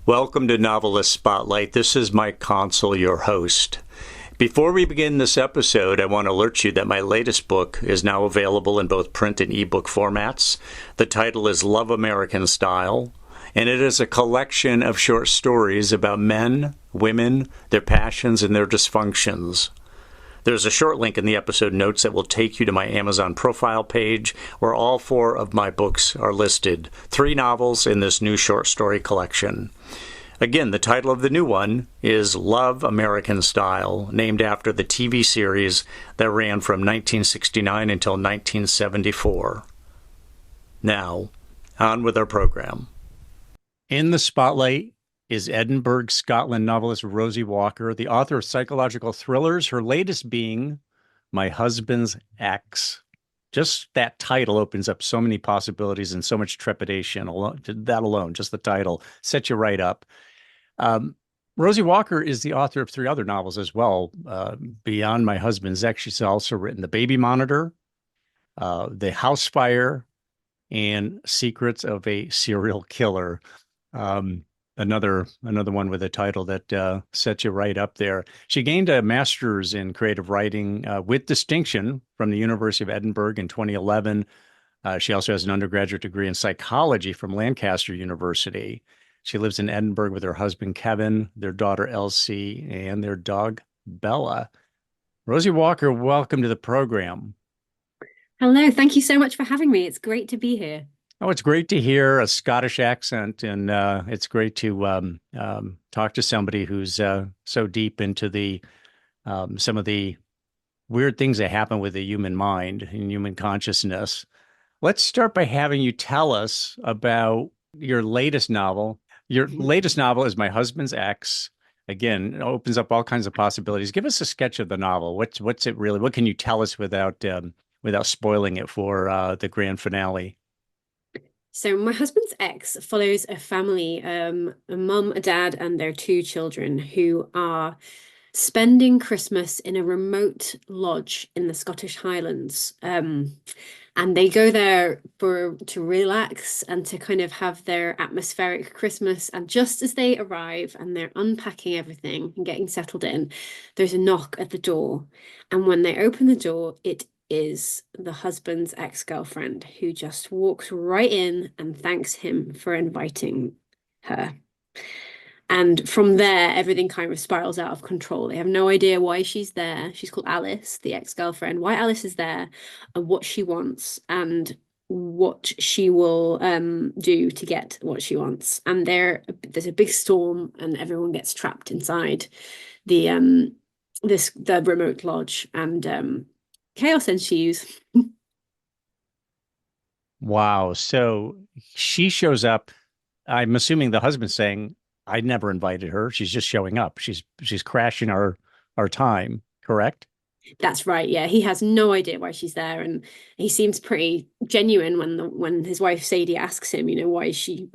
Welcome to Novelist Spotlight. This is Mike Consol, your host. Before we begin this episode, I want to alert you that my latest book is now available in both print and ebook formats. The title is Love American Style, and it is a collection of short stories about men, women, their passions, and their dysfunctions. There's a short link in the episode notes that will take you to my Amazon profile page, where all 4 of my books are listed, 3 novels in this new short story collection. Again, the title of the new one is Love American Style, named after the TV series that ran from 1969 until 1974. Now, on with our program. In the spotlight is Edinburg, Scotland novelist Rosie Walker, the author of psychological thrillers, her latest being My Husband's Ex. Just that title opens up so many possibilities and so much trepidation. That alone, just the title, sets you right up. Rosie Walker is the author of 3 other novels as well. Beyond My Husband's Ex, she's also written The Baby Monitor, The House Fire, and Secrets of a Serial Killer. Another one with a title that sets you right up there. She gained a master's in creative writing with distinction from the University of Edinburg in 2011. She also has an undergraduate degree in psychology from Lancaster University. She lives in Edinburg with her husband, Kevin, their daughter, Elsie, and their dog, Bella. Rosie Walker, welcome to the program. Hello, thank you so much for having me. It's great to be here. Oh, it's great to hear a Scottish accent, and it's great to talk to somebody who's so deep into the some of the weird things that happen with the human mind and human consciousness. Let's start by having you tell us about your latest novel. Your latest novel is My Husband's Ex. Again, it opens up all kinds of possibilities. Give us a sketch of the novel. What's it really? What can you tell us without spoiling it for the grand finale? So My Husband's Ex follows a family, a mum, a dad, and their 2 children who are spending Christmas in a remote lodge in the Scottish Highlands. And they go there to relax and to kind of have their atmospheric Christmas. And just as they arrive and they're unpacking everything and getting settled in, there's a knock at the door. And when they open the door, it is the husband's ex-girlfriend, who just walks right in and thanks him for inviting her. And from there, everything kind of spirals out of control. They have no idea why she's there. She's called Alice, the ex-girlfriend, why Alice is there and what she wants and what she will do to get what she wants. And there's a big storm and everyone gets trapped inside the remote lodge, and chaos ensues. Wow. So she shows up. I'm assuming the husband's saying, I never invited her. She's just showing up. She's crashing our time, correct? That's right. Yeah, he has no idea why she's there, and he seems pretty genuine when his wife Sadie asks him, why is she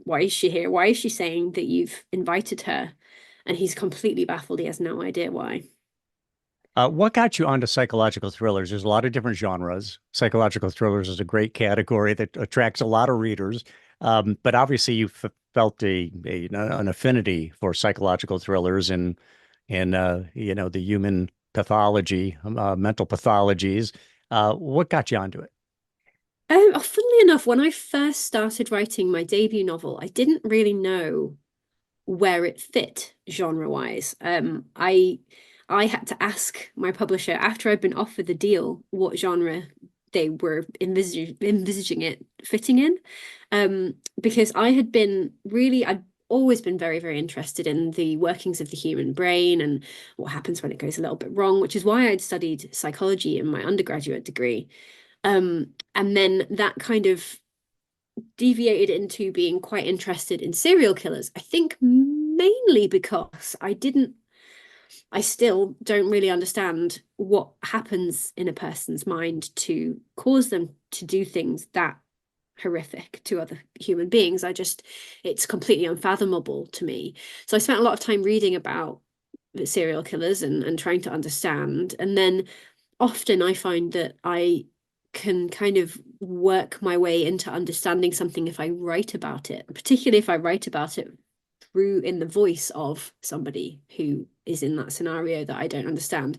here? Why is she saying that you've invited her? And he's completely baffled. He has no idea why. What got you onto psychological thrillers? There's a lot of different genres. Psychological thrillers is a great category that attracts a lot of readers. But obviously, you felt an affinity for psychological thrillers and the human pathology, mental pathologies. What got you onto it? Funnily enough, when I first started writing my debut novel, I didn't really know where it fit genre-wise. I had to ask my publisher after I'd been offered the deal what genre they were envisaging it fitting in, because I'd always been very, very interested in the workings of the human brain and what happens when it goes a little bit wrong, which is why I'd studied psychology in my undergraduate degree. And then that kind of deviated into being quite interested in serial killers. I think mainly because I still don't really understand what happens in a person's mind to cause them to do things that horrific to other human beings. It's completely unfathomable to me. So I spent a lot of time reading about the serial killers and trying to understand. And then often I find that I can kind of work my way into understanding something if I write about it, particularly if I write about it through in the voice of somebody who is in that scenario that I don't understand.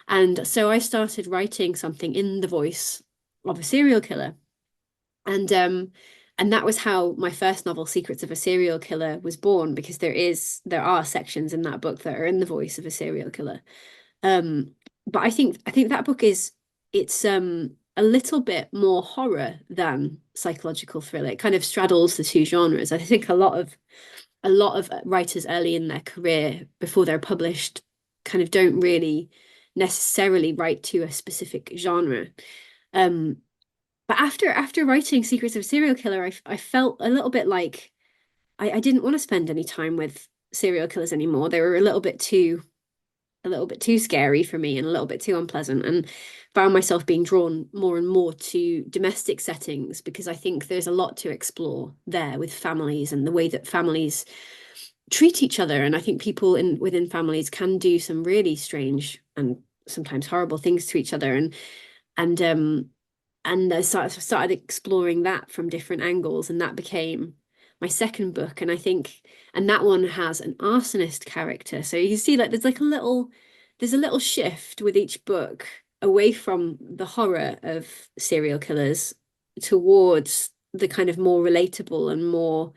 And so I started writing something in the voice of a serial killer. And that was how my first novel, Secrets of a Serial Killer, was born, because there are sections in that book that are in the voice of a serial killer. But I think that book it's a little bit more horror than psychological thriller. It kind of straddles the two genres. I think a lot of writers early in their career, before they're published, kind of don't really necessarily write to a specific genre. But after writing Secrets of a Serial Killer, I felt a little bit like I didn't want to spend any time with serial killers anymore. They were a little bit too scary for me and a little bit too unpleasant, and found myself being drawn more and more to domestic settings, because I think there's a lot to explore there with families and the way that families treat each other. And I think people within families can do some really strange and sometimes horrible things to each other. And I started exploring that from different angles, and that became my second book. And I think, and that one has an arsonist character. So you see, like there's a little shift with each book away from the horror of serial killers towards the kind of more relatable and more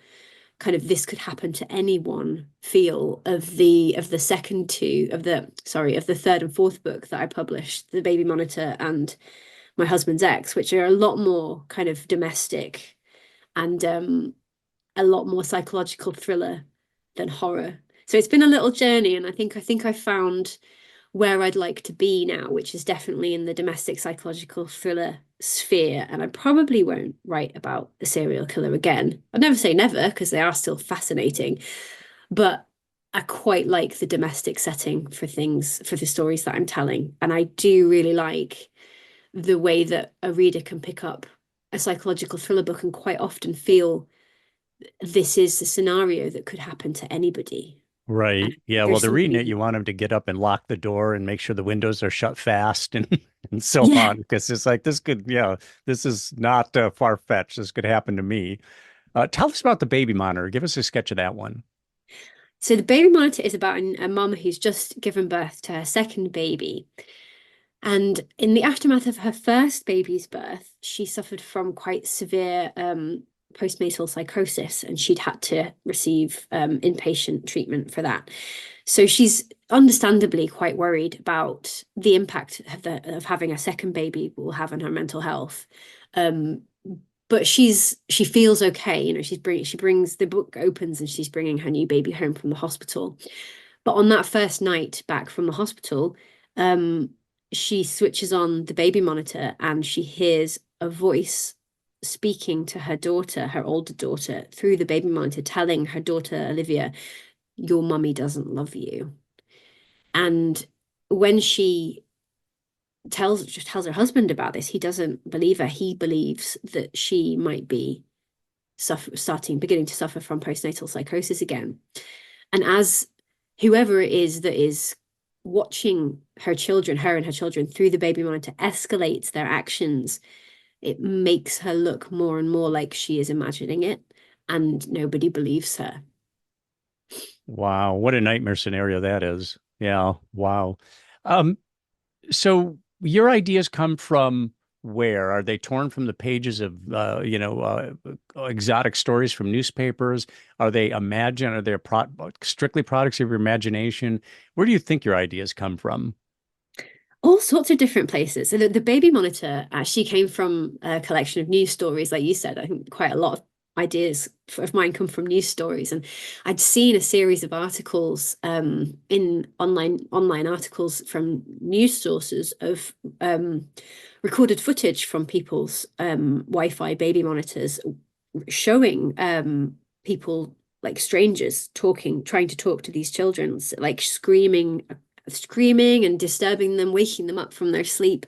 kind of this could happen to anyone feel of the second two of the third and fourth book that I published, The Baby Monitor and My Husband's Ex, which are a lot more kind of domestic and a lot more psychological thriller than horror. So it's been a little journey, and I think I found where I'd like to be now, which is definitely in the domestic psychological thriller sphere. And I probably won't write about a serial killer again. I'd never say never, because they are still fascinating, but I quite like the domestic setting for the stories that I'm telling. And I do really like the way that a reader can pick up a psychological thriller book and quite often feel this is a scenario that could happen to anybody. Right. Yeah. Well, There's they're reading it. somebody, You want them to get up and lock the door and make sure the windows are shut fast and and so yeah. on. Because it's like this is not far-fetched. This could happen to me. Tell us about the baby monitor. Give us a sketch of that one. So the baby monitor is about a mum who's just given birth to her second baby. And in the aftermath of her first baby's birth, she suffered from quite severe postnatal psychosis, and she'd had to receive inpatient treatment for that. So she's understandably quite worried about the impact of having a second baby will have on her mental health. But she feels okay. You know, she brings, the book opens and she's bringing her new baby home from the hospital. But on that first night back from the hospital, she switches on the baby monitor and she hears a voice speaking to her daughter, her older daughter, through the baby monitor, telling her daughter Olivia, "Your mummy doesn't love you." And when she tells her husband about this, he doesn't believe her. He believes that she might be beginning to suffer from postnatal psychosis again. And as whoever it is that is watching her and her children through the baby monitor escalates their actions, it makes her look more and more like she is imagining it, and nobody believes her. Wow, what a nightmare scenario that is. Yeah, wow. Um, so your ideas come from where? Are they torn from the pages of exotic stories from newspapers? Are they imagined? Are they strictly products of your imagination? Where do you think your ideas come from? All sorts of different places. So the baby monitor actually came from a collection of news stories, like you said. I think quite a lot of ideas of mine come from news stories, and I'd seen a series of articles in online articles from news sources of recorded footage from people's Wi-Fi baby monitors showing people, like strangers, trying to talk to these children, like screaming and disturbing them, waking them up from their sleep,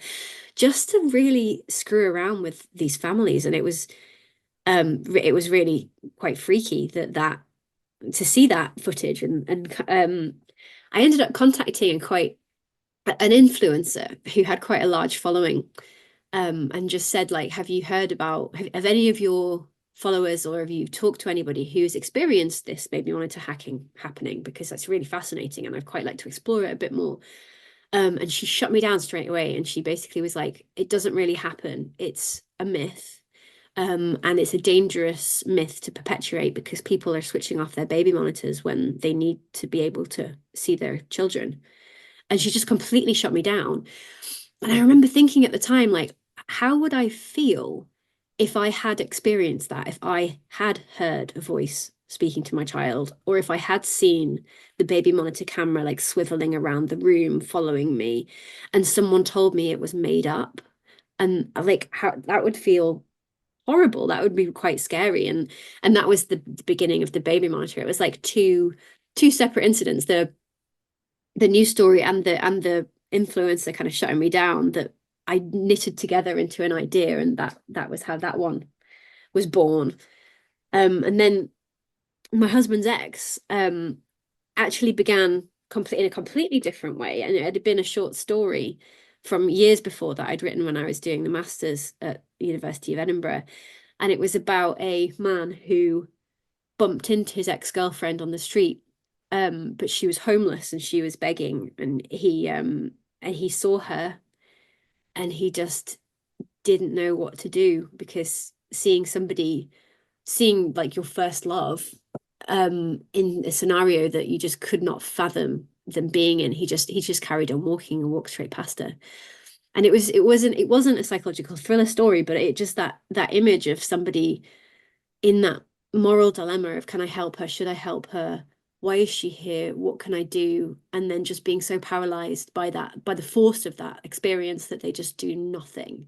just to really screw around with these families. And it was really quite freaky that to see that footage. And I ended up contacting quite an influencer who had quite a large following, and just said, like, have you heard about, have any of your followers or if you talk to anybody who's experienced this baby monitor hacking happening, because that's really fascinating and I'd quite like to explore it a bit more. And she shut me down straight away. And she basically was like, it doesn't really happen. It's a myth. And it's a dangerous myth to perpetuate because people are switching off their baby monitors when they need to be able to see their children. And she just completely shut me down. And I remember thinking at the time, like, how would I feel if I had experienced that, if I had heard a voice speaking to my child, or if I had seen the baby monitor camera like swiveling around the room following me, and someone told me it was made up, and like how that would feel horrible. That would be quite scary. And that was the beginning of the baby monitor. It was like two separate incidents. The news story and the influencer kind of shutting me down that I knitted together into an idea, and that was how that one was born. And then my husband's ex actually began in a completely different way, and it had been a short story from years before that I'd written when I was doing the masters at the University of Edinburgh, and it was about a man who bumped into his ex-girlfriend on the street, but she was homeless and she was begging, and he saw her, and he just didn't know what to do, because seeing like your first love in a scenario that you just could not fathom them being in, he just carried on walking and walked straight past her. And it wasn't a psychological thriller story, but it just that image of somebody in that moral dilemma of, can I help her? Should I help her? Why is she here? What can I do? And then just being so paralyzed by the force of that experience that they just do nothing.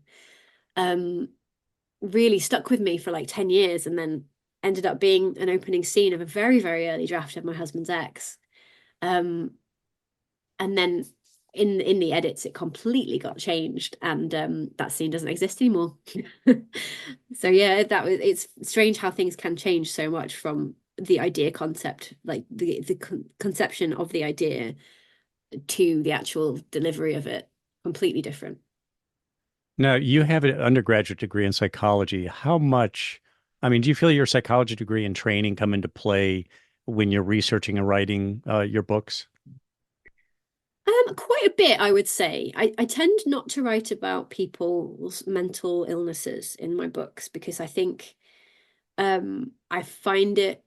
Really stuck with me for like 10 years, and then ended up being an opening scene of a very, very early draft of My Husband's Ex. And then in the edits, it completely got changed, and that scene doesn't exist anymore. So yeah, it's strange how things can change so much from the idea concept, like the conception of the idea, to the actual delivery of it. Completely different. Now, you have an undergraduate degree in psychology. How much, I mean, do you feel your psychology degree and training come into play when you're researching and writing your books? Quite a bit, I would say. I tend not to write about people's mental illnesses in my books, because I think I find it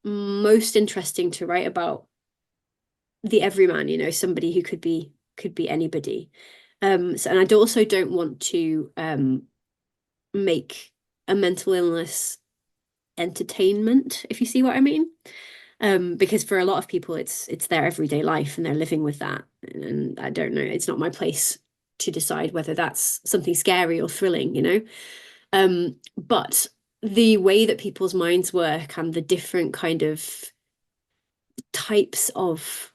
most interesting to write about the everyman, somebody who could be anybody. So, and I also don't want to make a mental illness entertainment, if you see what I mean. Because for a lot of people it's their everyday life and they're living with that. And I don't know, it's not my place to decide whether that's something scary or thrilling. But the way that people's minds work and the different kind of types of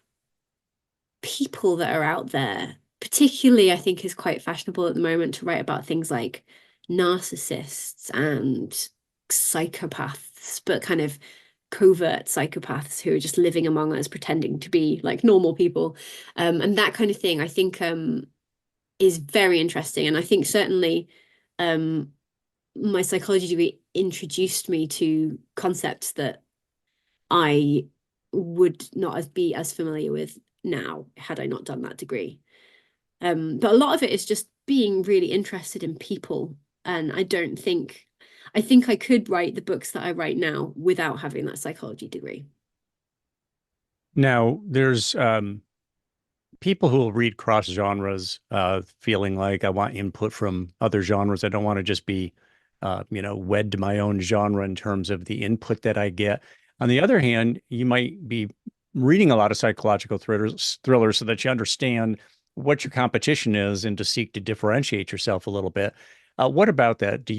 people that are out there, particularly, I think is quite fashionable at the moment to write about things like narcissists and psychopaths, but kind of covert psychopaths who are just living among us pretending to be like normal people, and that kind of thing, I think is very interesting. And I think certainly my psychology degree introduced me to concepts that I would not be as familiar with now had I not done that degree. But a lot of it is just being really interested in people. And I think I could write the books that I write now without having that psychology degree. Now, there's people who will read cross genres, feeling like I want input from other genres. I don't want to just be, wed to my own genre in terms of the input that I get. On the other hand, you might be reading a lot of psychological thrillers so that you understand what your competition is and to seek to differentiate yourself a little bit. What about that?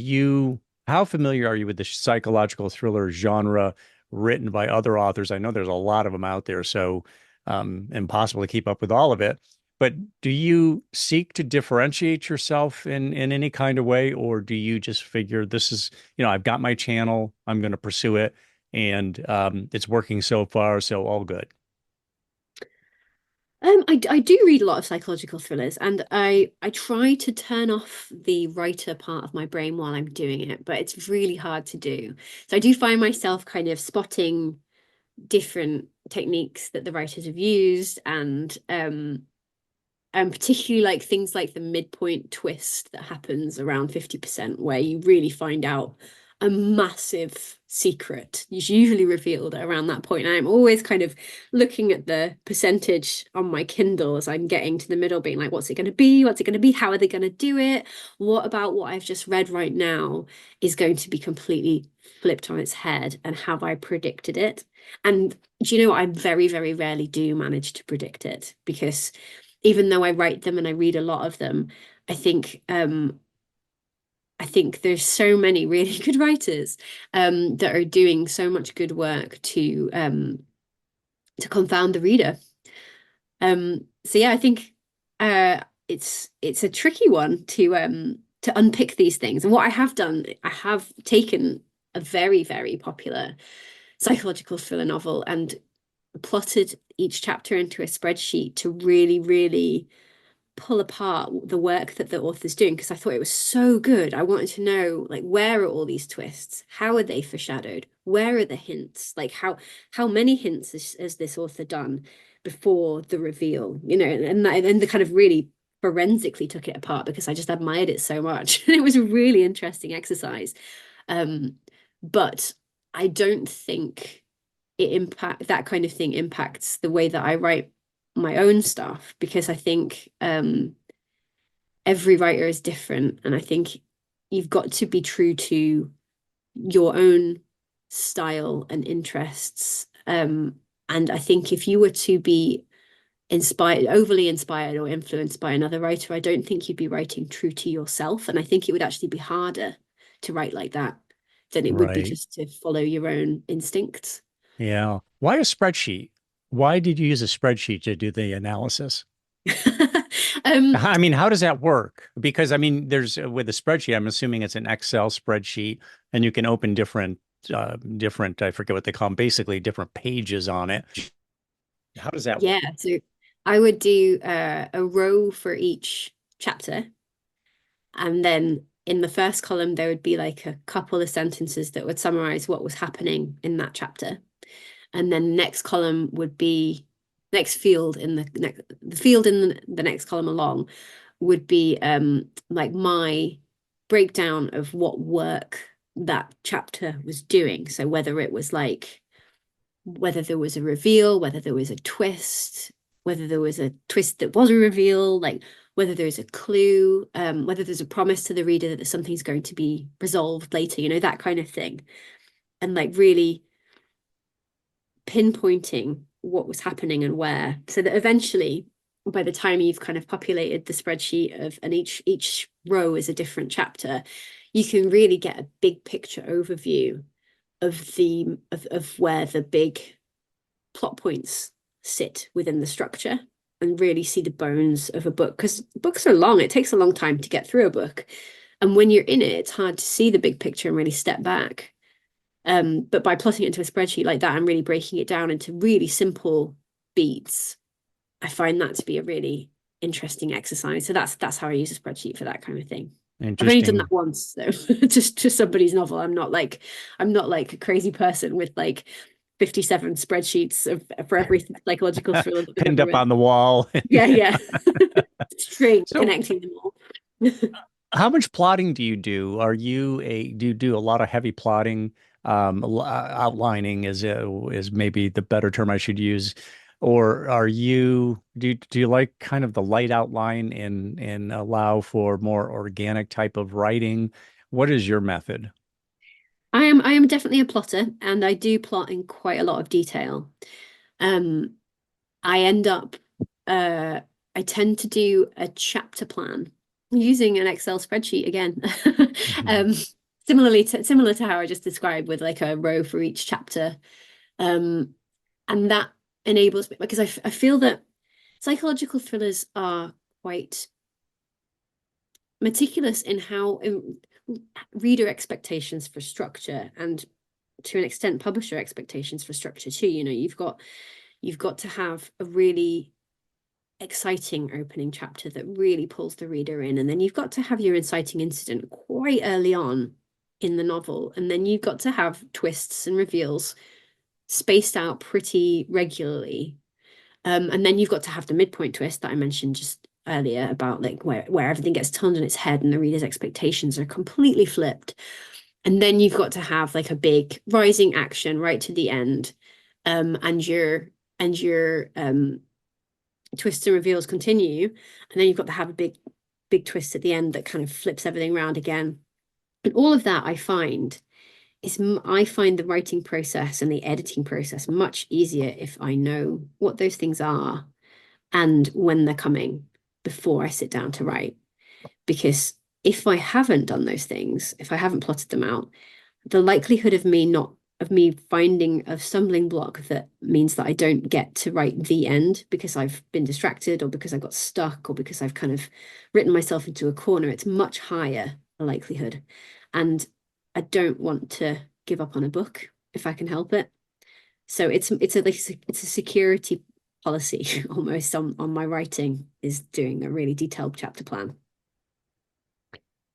How familiar are you with the psychological thriller genre written by other authors? I know there's a lot of them out there, so impossible to keep up with all of it. But do you seek to differentiate yourself in any kind of way, or do you just figure this is, I've got my channel, I'm going to pursue it, and it's working so far, so all good? I do read a lot of psychological thrillers, and I try to turn off the writer part of my brain while I'm doing it, but it's really hard to do. So I do find myself kind of spotting different techniques that the writers have used, and particularly like things like the midpoint twist that happens around 50%, where you really find out a massive secret is usually revealed around that point. And I'm always kind of looking at the percentage on my Kindle as I'm getting to the middle, being like, what's it going to be? What's it going to be? How are they going to do it? What about what I've just read right now is going to be completely flipped on its head? And have I predicted it? And do you know what? I very, very rarely do manage to predict it, because even though I write them and I read a lot of them, I think there's so many really good writers that are doing so much good work to confound the reader. So yeah, I think it's a tricky one to unpick these things. And what I have done, I have taken a very, very popular psychological thriller novel and plotted each chapter into a spreadsheet to really, really pull apart the work that the author's doing, because I thought it was so good. I wanted to know, like, where are all these twists? How are they foreshadowed? Where are the hints? Like, how many hints has this author done before the reveal? You know, and the kind of really forensically took it apart, because I just admired it so much. It was a really interesting exercise. But I don't think that kind of thing impacts the way that I write my own stuff, because I think every writer is different, and I think you've got to be true to your own style and interests. And I think if you were to be overly inspired or influenced by another writer, I don't think you'd be writing true to yourself. And I think it would actually be harder to write like that than it would be just to follow your own instincts. Yeah. Why a spreadsheet? Why did you use a spreadsheet to do the analysis? I mean, how does that work? Because I mean, there's with a spreadsheet, I'm assuming it's an Excel spreadsheet, and you can open different, I forget what they call them, basically different pages on it. How does that work? Yeah, so I would do a row for each chapter, and then in the first column there would be like a couple of sentences that would summarize what was happening in that chapter, and then the next column would be next field in the field in the next column along would be like my breakdown of what work that chapter was doing. So whether it was like whether there was a reveal, whether there was a twist, whether there was a twist that was a reveal, like whether there's a clue, whether there's a promise to the reader that something's going to be resolved later, you know, that kind of thing. And like really pinpointing what was happening and where, so that eventually, by the time you've kind of populated the spreadsheet and each row is a different chapter, you can really get a big picture overview of where the big plot points sit within the structure, and really see the bones of a book, because books are long. It takes a long time to get through a book, and when you're in it, it's hard to see the big picture and really step back. But by plotting it into a spreadsheet like that and really breaking it down into really simple beats, I find that to be a really interesting exercise. So that's how I use a spreadsheet for that kind of thing. I've only done that once though, just to somebody's novel. I'm not like a crazy person with like 57 spreadsheets for every psychological thriller pinned up on the wall. Yeah. String connecting them all. How much plotting do you do? Do you do a lot of heavy plotting? Outlining is maybe the better term I should use. Or do you like kind of the light outline and allow for more organic type of writing? What is your method? I am definitely a plotter, and I do plot in quite a lot of detail. I end up I tend to do a chapter plan using an Excel spreadsheet again. Similar to how I just described, with like a row for each chapter. And that enables me, because I feel that psychological thrillers are quite meticulous in how reader expectations for structure, and to an extent publisher expectations for structure too. You know, you've got to have a really exciting opening chapter that really pulls the reader in. And then you've got to have your inciting incident quite early on in the novel. And then you've got to have twists and reveals spaced out pretty regularly. And then you've got to have the midpoint twist that I mentioned just earlier about like where everything gets turned on its head and the reader's expectations are completely flipped. And then you've got to have like a big rising action right to the end. And your twists and reveals continue. And then you've got to have a big twist at the end that kind of flips everything around again. And all of that I find the writing process and the editing process much easier if I know what those things are and when they're coming before I sit down to write. Because if I haven't done those things, if I haven't plotted them out, the likelihood of me finding a stumbling block that means that I don't get to write the end because I've been distracted or because I got stuck or because I've kind of written myself into a corner, it's much higher a likelihood. And I don't want to give up on a book if I can help it. So it's a security policy almost on my writing, is doing a really detailed chapter plan.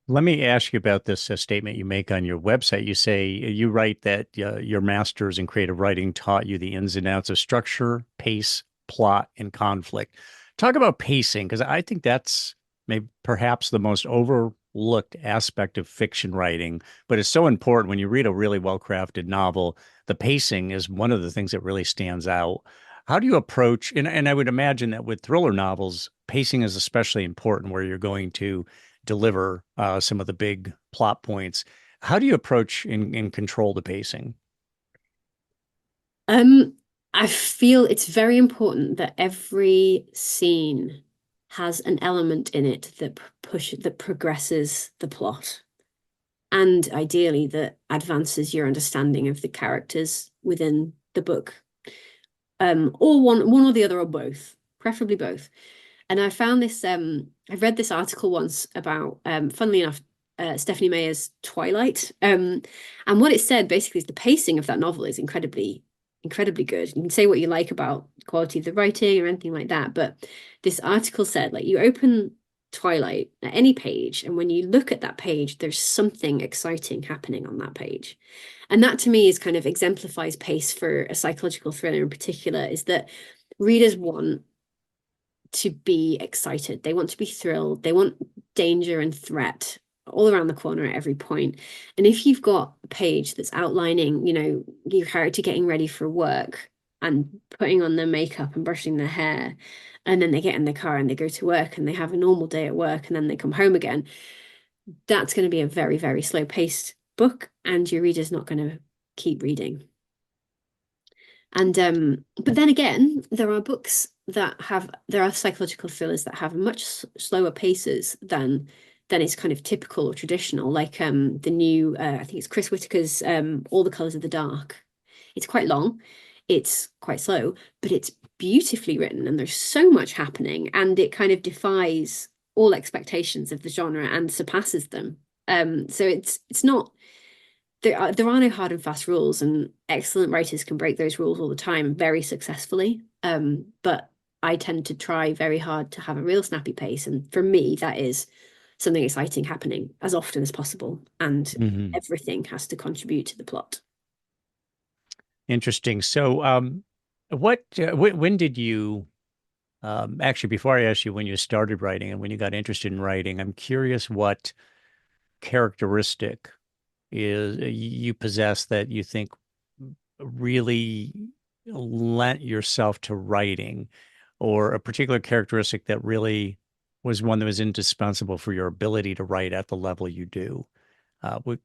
Let me ask you about this statement you make on your website. You say you write that your master's in creative writing taught you the ins and outs of structure, pace, plot, and conflict. Talk about pacing, because I think that's maybe perhaps the most overlooked aspect of fiction writing, but it's so important. When you read a really well-crafted novel, the pacing is one of the things that really stands out. How do you approach, and I would imagine that with thriller novels, pacing is especially important where you're going to deliver some of the big plot points. How do you approach and control the pacing? I feel it's very important that every scene has an element in it that progresses the plot, and ideally that advances your understanding of the characters within the book, or one or the other, or both, preferably both. And I found this, I read this article once about, funnily enough, Stephanie Meyer's Twilight. And what it said basically is the pacing of that novel is incredibly good. You can say what you like about the quality of the writing or anything like that, but this article said, like, you open Twilight at any page, and when you look at that page, there's something exciting happening on that page. And that to me is kind of exemplifies pace for a psychological thriller in particular, is that readers want to be excited. They want to be thrilled. They want danger and threat all around the corner at every point. And if you've got a page that's outlining, your character getting ready for work and putting on their makeup and brushing their hair, and then they get in the car and they go to work and they have a normal day at work and then they come home again, that's going to be a very, very slow paced book, and your reader's not going to keep reading. And but then again, there are psychological thrillers that have much slower paces than is kind of typical or traditional, like the new I think it's Chris Whitaker's All the Colors of the Dark. It's quite long, it's quite slow, but it's beautifully written and there's so much happening, and it kind of defies all expectations of the genre and surpasses them. So it's not, there are no hard and fast rules, and excellent writers can break those rules all the time very successfully. But I tend to try very hard to have a real snappy pace, and for me, that is something exciting happening as often as possible, and everything has to contribute to the plot. Interesting. So, when did you, actually, before I ask you when you started writing and when you got interested in writing, I'm curious what characteristic is you possess that you think really lent yourself to writing, or a particular characteristic that really was one that was indispensable for your ability to write at the level you do.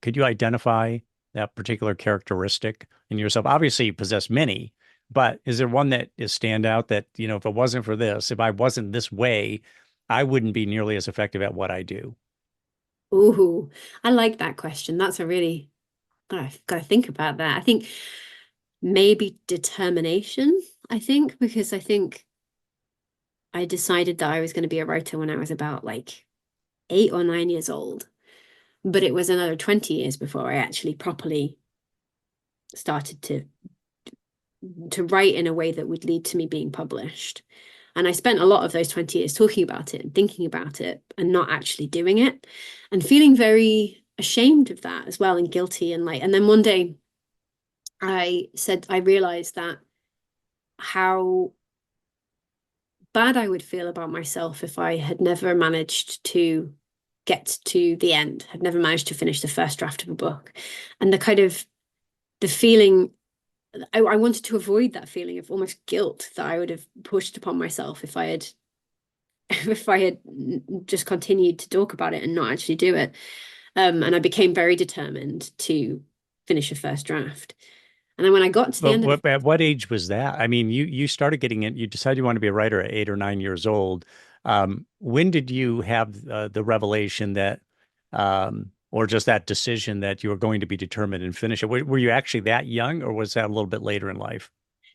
Could you identify that particular characteristic in yourself? Obviously, you possess many, but is there one that is standout that, if it wasn't for this, if I wasn't this way, I wouldn't be nearly as effective at what I do? Ooh, I like that question. That's a really, I've got to think about that. I think maybe determination, because I think I decided that I was going to be a writer when I was about like 8 or 9 years old, but it was another 20 years before I actually properly started to write in a way that would lead to me being published. And I spent a lot of those 20 years talking about it and thinking about it and not actually doing it and feeling very ashamed of that as well and guilty. And then one day I realized that how bad I would feel about myself if I had never managed to get to the end, had never managed to finish the first draft of a book. And the feeling, I wanted to avoid that feeling of almost guilt that I would have pushed upon myself if I had just continued to talk about it and not actually do it. And I became very determined to finish a first draft. And then when I got to the end of at what age was that? I mean, you started getting it. You decided you want to be a writer at 8 or 9 years old. When did you have the revelation that, or just that decision that you were going to be determined and finish it? Were you actually that young, or was that a little bit later in life?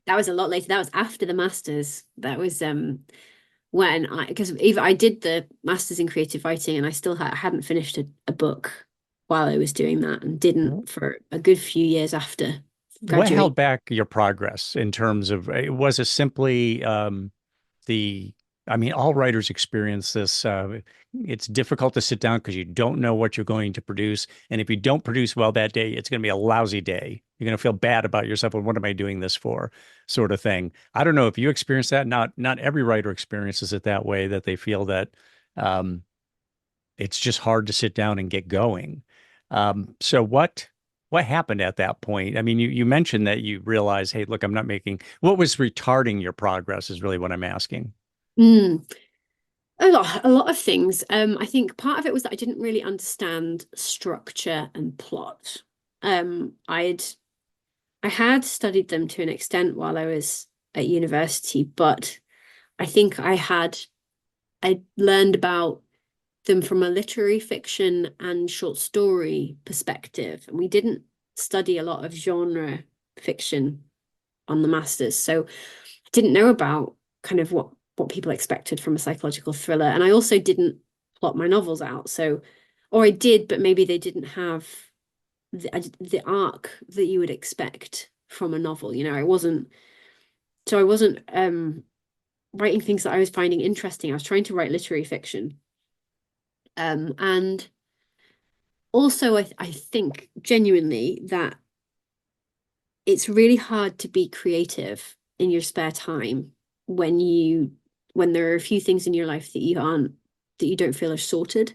That was a lot later. That was after the masters. That was because I did the masters in creative writing, and I still hadn't finished a book while I was doing that, and didn't for a good few years after. What held back your progress in terms of, was it simply I mean, all writers experience this. It's difficult to sit down because you don't know what you're going to produce. And if you don't produce well that day, it's going to be a lousy day. You're going to feel bad about yourself. And what am I doing this for? Sort of thing. I don't know if you experience that. Not every writer experiences it that way, that they feel that it's just hard to sit down and get going. So what happened at that point? I mean, you mentioned that you realized, hey, look, I'm not making, what was retarding your progress is really what I'm asking. A lot of things. I think part of it was that I didn't really understand structure and plot. I had studied them to an extent while I was at university, but I think I learned about them from a literary fiction and short story perspective. And we didn't study a lot of genre fiction on the masters. So I didn't know about kind of what people expected from a psychological thriller. And I also didn't plot my novels out. So, or I did, but maybe they didn't have the arc that you would expect from a novel. I wasn't writing things that I was finding interesting. I was trying to write literary fiction. And also I think genuinely that it's really hard to be creative in your spare time when there are a few things in your life that you don't feel are sorted.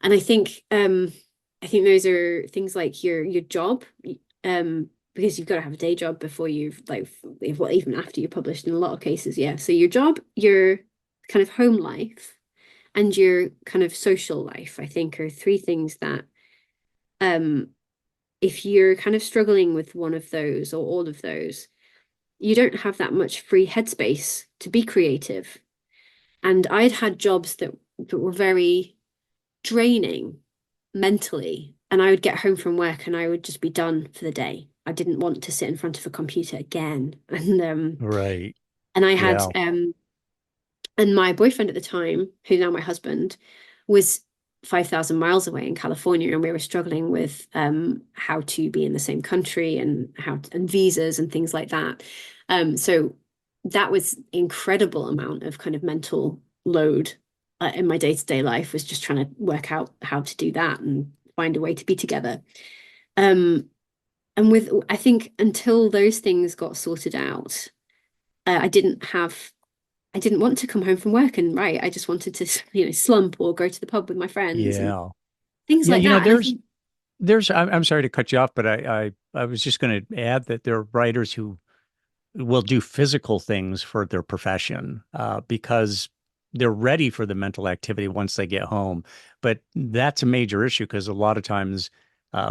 And I think those are things like your job, because you've got to have a day job before you've even after you're published in a lot of cases. Yeah. So your job, your kind of home life, and your kind of social life, I think, are three things that if you're kind of struggling with one of those or all of those, you don't have that much free headspace to be creative. And I'd had jobs that were very draining mentally. And I would get home from work and I would just be done for the day. I didn't want to sit in front of a computer again. And right. And I had and my boyfriend at the time, who's now my husband, was 5,000 miles away in California, and we were struggling with how to be in the same country and visas and things like that. So that was incredible amount of kind of mental load in my day-to-day life, was just trying to work out how to do that and find a way to be together. And I think until those things got sorted out, I didn't want to come home from work and write. I just wanted to, slump or go to the pub with my friends and things like that. I'm sorry to cut you off, but I was just going to add that there are writers who will do physical things for their profession because they're ready for the mental activity once they get home. But that's a major issue because a lot of times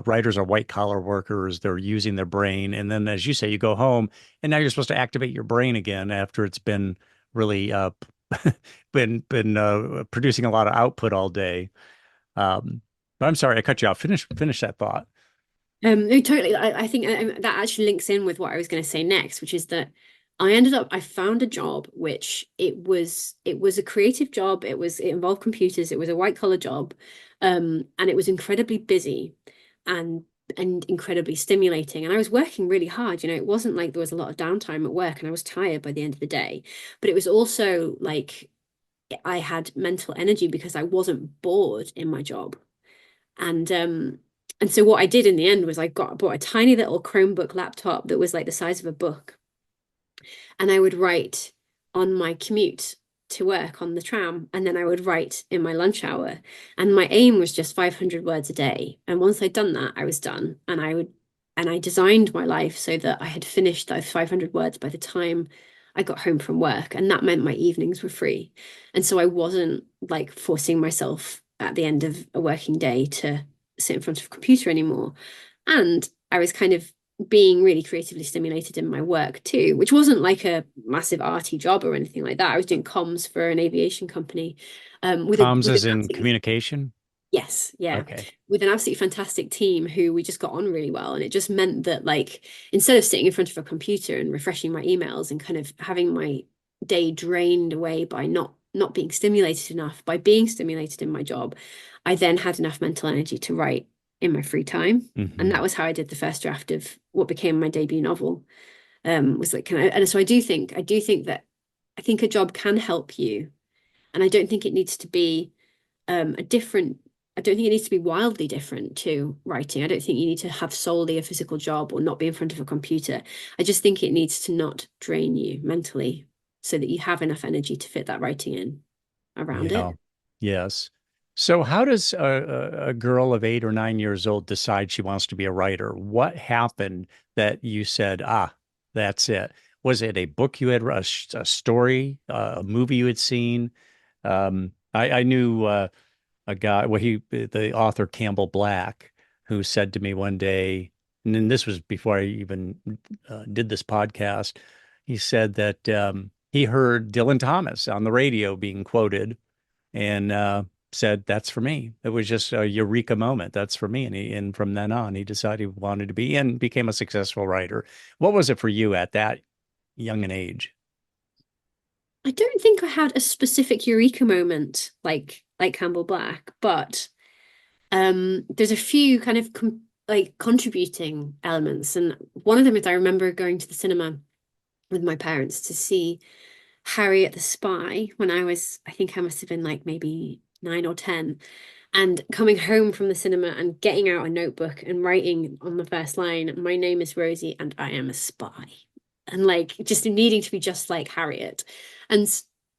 writers are white collar workers. They're using their brain. And then, as you say, you go home and now you're supposed to activate your brain again after it's been really been producing a lot of output all day. But I'm sorry, I cut you off. Finish that thought. No, totally. I think that actually links in with what I was going to say next, which is that I found a job which it was a creative job. It involved computers. It was a white collar job, and it was incredibly busy. And and incredibly stimulating. And I was working really hard. It wasn't like there was a lot of downtime at work and I was tired by the end of the day, but it was also like I had mental energy because I wasn't bored in my job. And so what I did in the end was I bought a tiny little Chromebook laptop that was like the size of a book. And I would write on my commute to work on the tram, and then I would write in my lunch hour. And my aim was just 500 words a day. And once I'd done that, I was done. And I designed my life so that I had finished those 500 words by the time I got home from work. And that meant my evenings were free. And so I wasn't like forcing myself at the end of a working day to sit in front of a computer anymore. And I was kind of being really creatively stimulated in my work too, which wasn't like a massive arty job or anything like that. I was doing comms for an aviation company. Comms as in communication? Yes, yeah. Okay. With an absolutely fantastic team who we just got on really well. And it just meant that like instead of sitting in front of a computer and refreshing my emails and kind of having my day drained away by not being stimulated enough, by being stimulated in my job, I then had enough mental energy to write in my free time. And that was how I did the first draft of what became my debut novel. Was like and so I do think that I think a job can help you. And I don't think it needs to be I don't think it needs to be wildly different to writing. I don't think you need to have solely a physical job or not be in front of a computer. I just think it needs to not drain you mentally so that you have enough energy to fit that writing in around it. Yes. So how does a girl of 8 or 9 years old decide she wants to be a writer? What happened that you said, that's it? Was it a book you had, a story, a movie you had seen? I knew a guy, the author Campbell Black, who said to me one day, and then this was before I even did this podcast, he said that he heard Dylan Thomas on the radio being quoted and said, that's for me. It was just a eureka moment. That's for me. And from then on, he decided he wanted to be and became a successful writer. What was it for you at that young an age? I don't think I had a specific eureka moment like Campbell Black, but there's a few kind of contributing elements. And one of them is I remember going to the cinema with my parents to see Harriet the Spy when I think I must have been like maybe 9 or 10, and coming home from the cinema and getting out a notebook and writing on the first line, my name is Rosie and I am a spy. And like just needing to be just like Harriet. And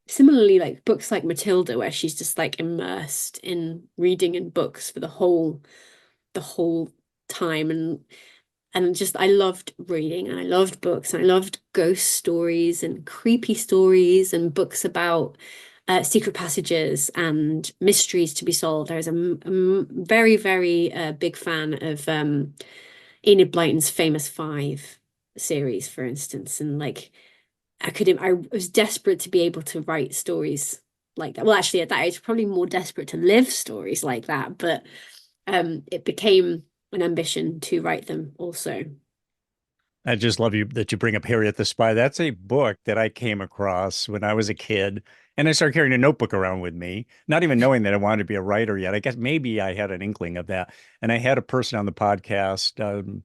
similarly, like books like Matilda, where she's just like immersed in reading and books for the whole time. And just I loved reading and I loved books and I loved ghost stories and creepy stories and books about secret passages and mysteries to be solved. I was a very, very big fan of Enid Blyton's Famous Five series, for instance. And like I was desperate to be able to write stories like that. Well, actually, at that age, probably more desperate to live stories like that. But it became an ambition to write them also. I just love that you bring up Harriet the Spy. That's a book that I came across when I was a kid, and I started carrying a notebook around with me, not even knowing that I wanted to be a writer yet. I guess maybe I had an inkling of that. And I had a person on the podcast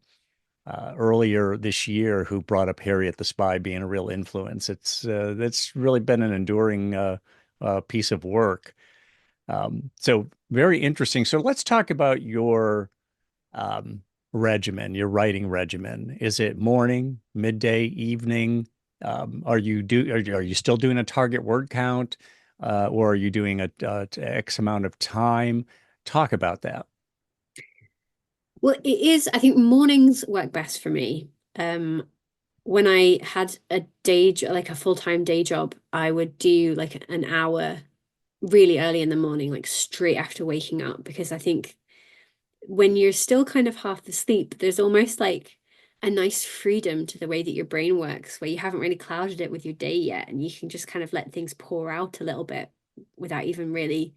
earlier this year who brought up Harriet the Spy being a real influence. It's really been an enduring piece of work. So very interesting. So let's talk about your regimen, your writing regimen. Is it morning, midday, evening? Are you still doing a target word count, or are you doing a X amount of time? Talk about that. Well, it is. I think mornings work best for me. When I had a like a full-time day job, I would do like an hour really early in the morning, like straight after waking up, because I think when you're still kind of half asleep, there's almost like a nice freedom to the way that your brain works, where you haven't really clouded it with your day yet, and you can just kind of let things pour out a little bit without even really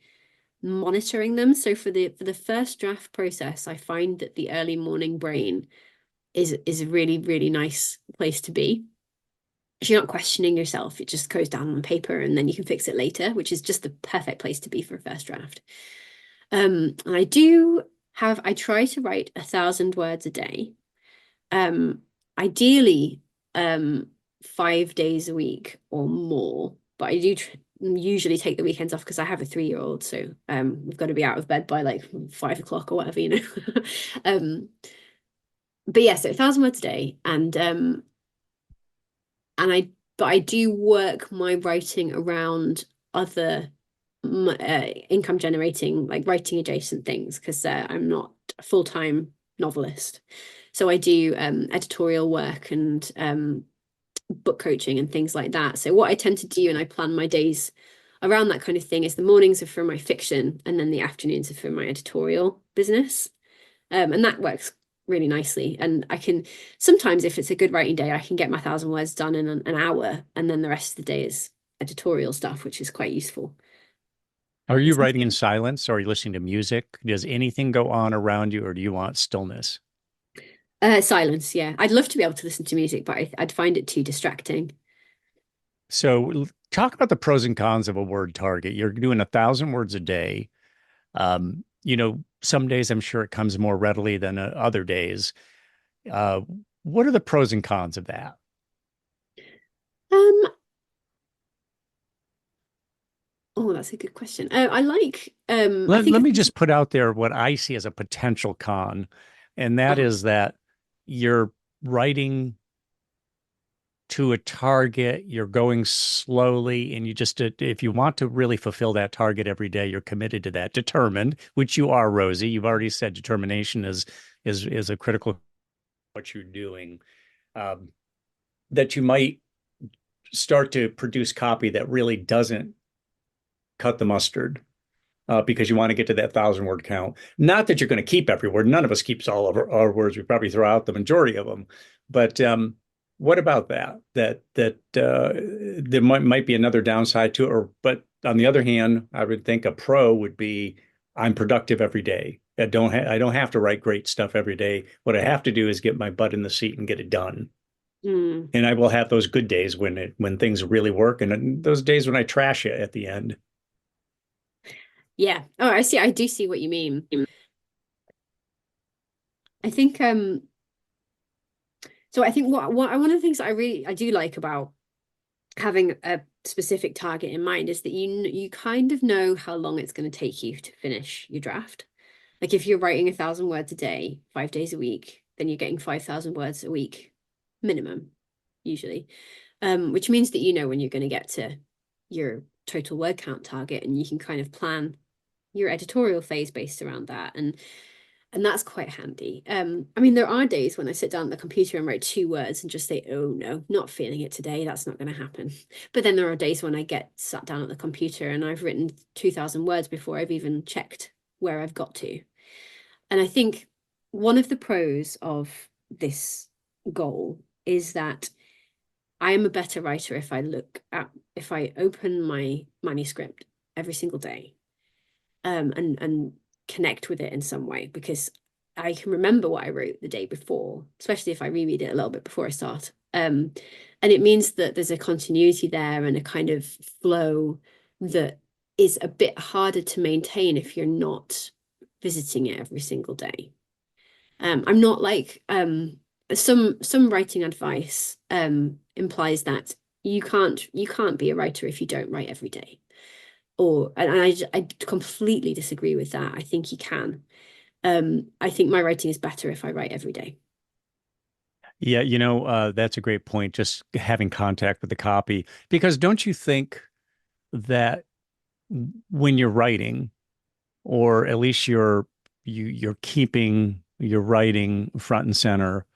monitoring them. So for the first draft process, I find that the early morning brain is a really, really nice place to be. You're not questioning yourself. It just goes down on paper and then you can fix it later, which is just the perfect place to be for a first draft. And I do I try to write 1,000 words a day. Ideally, 5 days a week or more, but I do usually take the weekends off because I have a 3-year-old, so we've got to be out of bed by like 5 o'clock or whatever, you know. But yeah, so 1,000 words a day, and I do work my writing around other income generating, like writing adjacent things, because I'm not a full-time novelist. So I do editorial work and book coaching and things like that. So what I tend to do, and I plan my days around that kind of thing, is the mornings are for my fiction and then the afternoons are for my editorial business. And that works really nicely. And I can sometimes, if it's a good writing day, I can get my 1,000 words done in an hour, and then the rest of the day is editorial stuff, which is quite useful. Are you writing in silence, or are you listening to music? Does anything go on around you, or do you want stillness? Silence, yeah. I'd love to be able to listen to music, but I'd find it too distracting. So talk about the pros and cons of a word target. You're doing 1,000 words a day. You know, some days I'm sure it comes more readily than other days. Uh, what are the pros and cons of that? Um, oh, that's a good question. I like I think Let me just put out there what I see as a potential con, and that is that you're writing to a target, you're going slowly, and you just, if you want to really fulfill that target every day, you're committed to that, determined, which you are, Rosie. You've already said determination is a critical what you're doing. That you might start to produce copy that really doesn't cut the mustard. Because you want to get to that 1,000 word count. Not that you're going to keep every word. None of us keeps all of our words. We probably throw out the majority of them. But what about that? That there might be another downside to it. But on the other hand, I would think a pro would be I'm productive every day. I don't have to write great stuff every day. What I have to do is get my butt in the seat and get it done. And I will have those good days when things really work, and those days when I trash it at the end. Yeah. Oh, I see. I do see what you mean. I think so I think what one of the things I do like about having a specific target in mind is that you kind of know how long it's going to take you to finish your draft. Like if you're writing 1,000 words a day, 5 days a week, then you're getting 5,000 words a week minimum, usually. Which means that you know when you're going to get to your total word count target, and you can kind of plan your editorial phase based around that. And that's quite handy. I mean, there are days when I sit down at the computer and write 2 words and just say, oh no, not feeling it today. That's not going to happen. But then there are days when I get sat down at the computer and I've written 2,000 words before I've even checked where I've got to. And I think one of the pros of this goal is that I am a better writer if I open my manuscript every single day, and connect with it in some way, because I can remember what I wrote the day before, especially if I reread it a little bit before I start. And it means that there's a continuity there and a kind of flow that is a bit harder to maintain if you're not visiting it every single day. I'm not like some writing advice implies that you can't be a writer if you don't write every day. And I completely disagree with that. I think you can. I think my writing is better if I write every day. Yeah, that's a great point, just having contact with the copy. Because don't you think that when you're writing, or at least you're keeping your writing front and center,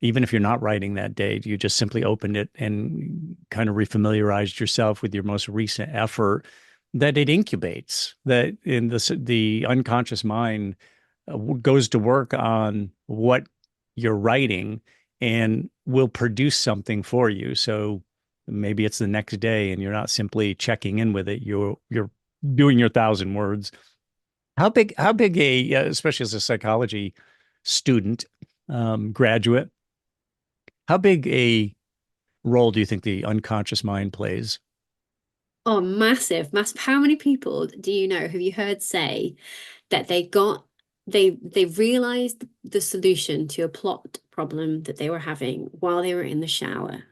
even if you're not writing that day, you just simply opened it and kind of refamiliarized yourself with your most recent effort, that it incubates, that in the unconscious mind goes to work on what you're writing and will produce something for you. So maybe it's the next day and you're not simply checking in with it. You're doing your 1,000 words. How big especially as a psychology student, graduate, how big a role do you think the unconscious mind plays? Oh, massive, massive. How many people do you know, have you heard say that they got they realized the solution to a plot problem that they were having while they were in the shower.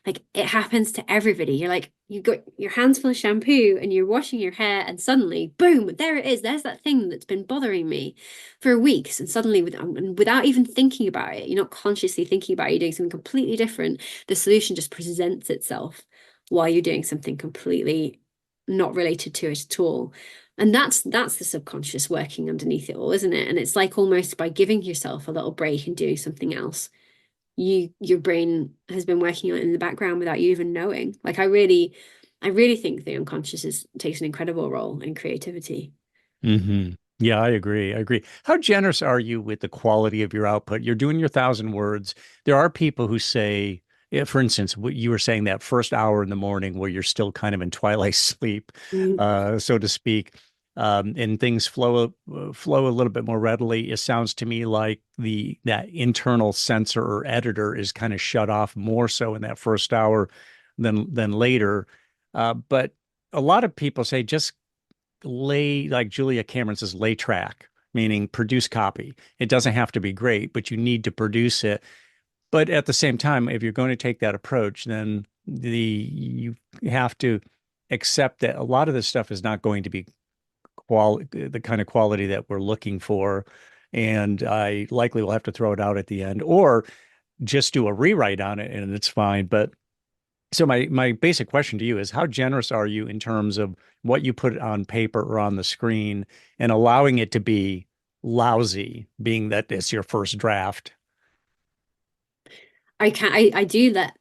Like, it happens to everybody. You're like, you got your hands full of shampoo and you're washing your hair, and suddenly, boom, there it is. There's that thing that's been bothering me for weeks. And suddenly, without even thinking about it, you're not consciously thinking about it, you're doing something completely different. The solution just presents itself while you're doing something completely not related to it at all. And that's the subconscious working underneath it all, isn't it? And it's like almost by giving yourself a little break and doing something else, your brain has been working on it in the background without you even knowing. Like, I really think the unconscious takes an incredible role in creativity. Mm-hmm. Yeah, I agree. I agree. How generous are you with the quality of your output? You're doing your 1,000 words. There are people who say, for instance, what you were saying, that first hour in the morning where you're still kind of in twilight sleep, so to speak, and things flow a little bit more readily. It sounds to me like that internal censor or editor is kind of shut off more so in that first hour than later. But a lot of people say just like Julia Cameron says, lay track, meaning produce copy. It doesn't have to be great, but you need to produce it. But at the same time, if you're going to take that approach, then you have to accept that a lot of this stuff is not going to be the kind of quality that we're looking for. And I likely will have to throw it out at the end or just do a rewrite on it and it's fine. But so my basic question to you is, how generous are you in terms of what you put on paper or on the screen and allowing it to be lousy, being that it's your first draft? I do let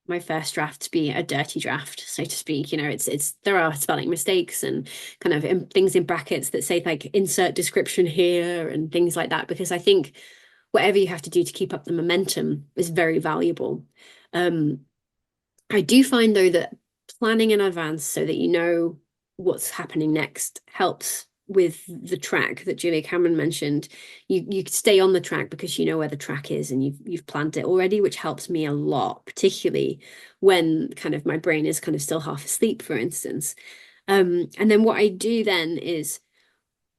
my first draft be a dirty draft, so to speak. It's there are spelling mistakes and kind of things in brackets that say like insert description here and things like that, because I think whatever you have to do to keep up the momentum is very valuable. I do find though that planning in advance so that you know what's happening next helps with the track that Julia Cameron mentioned. You stay on the track because you know where the track is and you've planned it already, which helps me a lot, particularly when kind of my brain is kind of still half asleep, for instance. And then what I do then is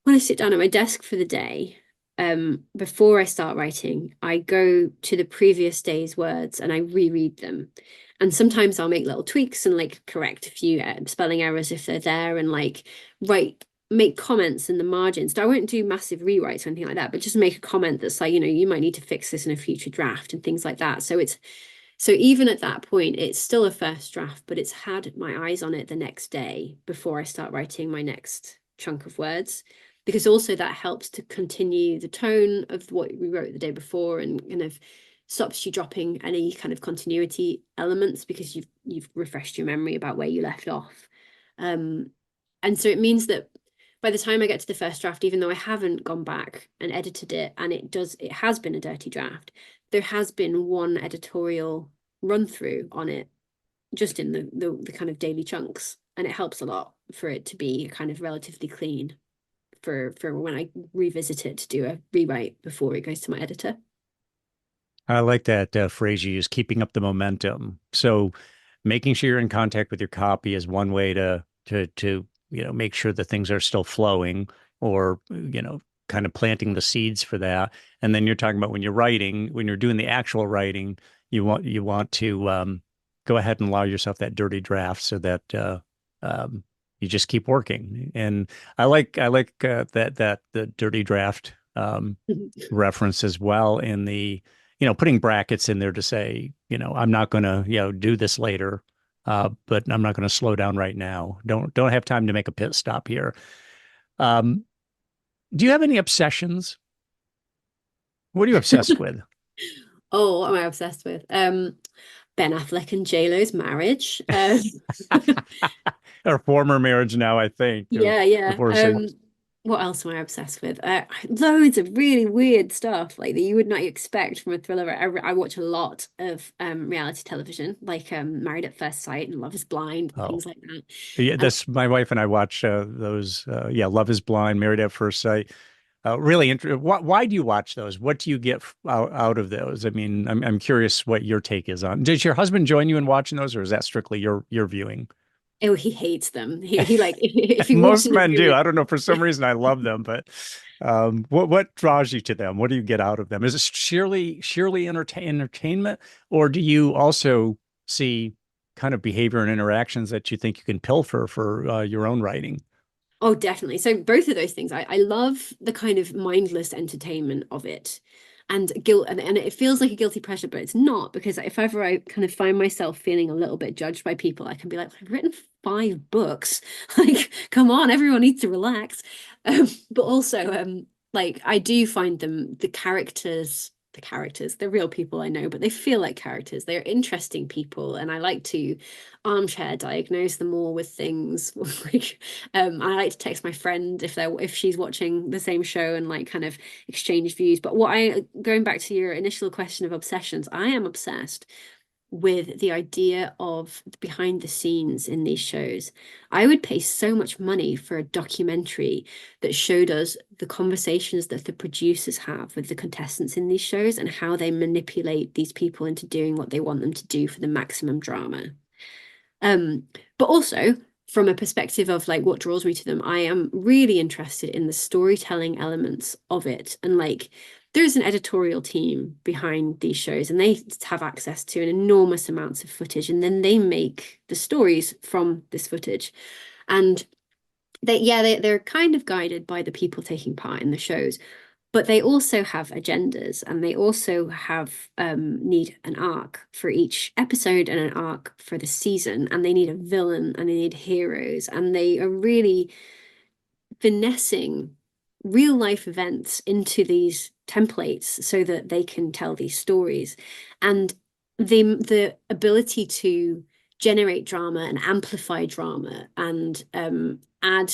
when I sit down at my desk for the day, before I start writing, I go to the previous day's words and I reread them. And sometimes I'll make little tweaks and like correct a few spelling errors if they're there, and like make comments in the margins. So I won't do massive rewrites or anything like that, but just make a comment that's like, you might need to fix this in a future draft and things like that. So even at that point, it's still a first draft, but it's had my eyes on it the next day before I start writing my next chunk of words, because also that helps to continue the tone of what we wrote the day before and kind of stops you dropping any kind of continuity elements because you've refreshed your memory about where you left off. And so it means that by the time I get to the first draft, even though I haven't gone back and edited it, and it has been a dirty draft, there has been one editorial run through on it just in the kind of daily chunks, and it helps a lot for it to be kind of relatively clean for when I revisit it to do a rewrite before it goes to my editor. I like that phrase you use, keeping up the momentum. So making sure you're in contact with your copy is one way to make sure that things are still flowing, or kind of planting the seeds for that. And then you're talking about when you're doing the actual writing, you want to go ahead and allow yourself that dirty draft so that you just keep working. And I like that the dirty draft reference as well, in the putting brackets in there to say, I'm not going to do this later, but I'm not going to slow down right now. Don't have time to make a pit stop here. Do you have any obsessions? What are you obsessed with? Oh, what am I obsessed with? Ben Affleck and J-Lo's marriage. Or former marriage now, I think. Yeah. What else am I obsessed with? Loads of really weird stuff like that you would not expect from a thriller. I watch a lot of reality television, like Married at First Sight and Love is Blind and things like that. Yeah, that's my wife and I watch those. Love is Blind, Married at First Sight. Really interesting. Why do you watch those? What do you get out of those? I mean, I'm curious what your take is on. Does your husband join you in watching those, or is that strictly your viewing? Oh, he hates them. He like if he walks Most in a men do. room. I don't know. For some reason, I love them, but what draws you to them? What do you get out of them? Is it sheerly entertainment, or do you also see kind of behavior and interactions that you think you can pilfer for your own writing? Oh, definitely. So both of those things. I love the kind of mindless entertainment of it. And guilt and it feels like a guilty pleasure, but it's not, because if ever I kind of find myself feeling a little bit judged by people, I can be like, I've written 5 books. Like, come on, everyone needs to relax. But also, like I do find them the characters, they're real people, I know, but they feel like characters. They're interesting people, and I like to armchair diagnose them all with things. Like, I like to text my friend if she's watching the same show and like kind of exchange views. But going back to your initial question of obsessions, I am obsessed with the idea of behind the scenes in these shows. I would pay so much money for a documentary that showed us the conversations that the producers have with the contestants in these shows and how they manipulate these people into doing what they want them to do for the maximum drama. But also from a perspective of like what draws me to them, I am really interested in the storytelling elements of it. And like there's an editorial team behind these shows, and they have access to an enormous amounts of footage, and then they make the stories from this footage. And they're kind of guided by the people taking part in the shows, but they also have agendas, and they also have need an arc for each episode and an arc for the season, and they need a villain and they need heroes, and they are really finessing real life events into these templates so that they can tell these stories. And the ability to generate drama and amplify drama and add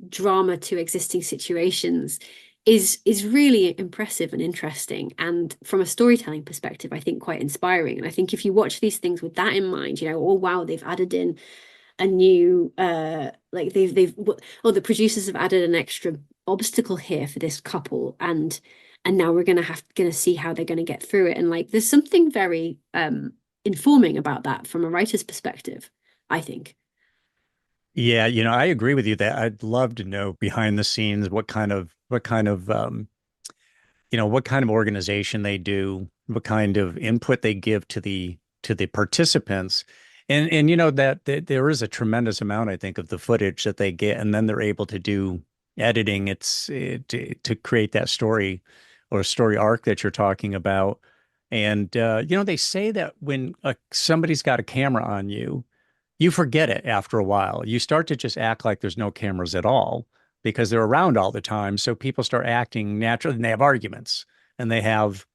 drama to existing situations is really impressive and interesting, and from a storytelling perspective I think quite inspiring. And I think if you watch these things with that in mind, oh wow, they've added in a new like the producers have added an extra obstacle here for this couple, and now we're gonna see how they're gonna get through it, and like there's something very informing about that from a writer's perspective, I think. Yeah, I agree with you that I'd love to know behind the scenes what kind of organization they do, what kind of input they give to the participants. And that there is a tremendous amount, I think, of the footage that they get, and then they're able to do editing to create that story or story arc that you're talking about. And they say that when somebody's got a camera on you, you forget it after a while. You start to just act like there's no cameras at all because they're around all the time. So people start acting natural, and they have arguments, and they have,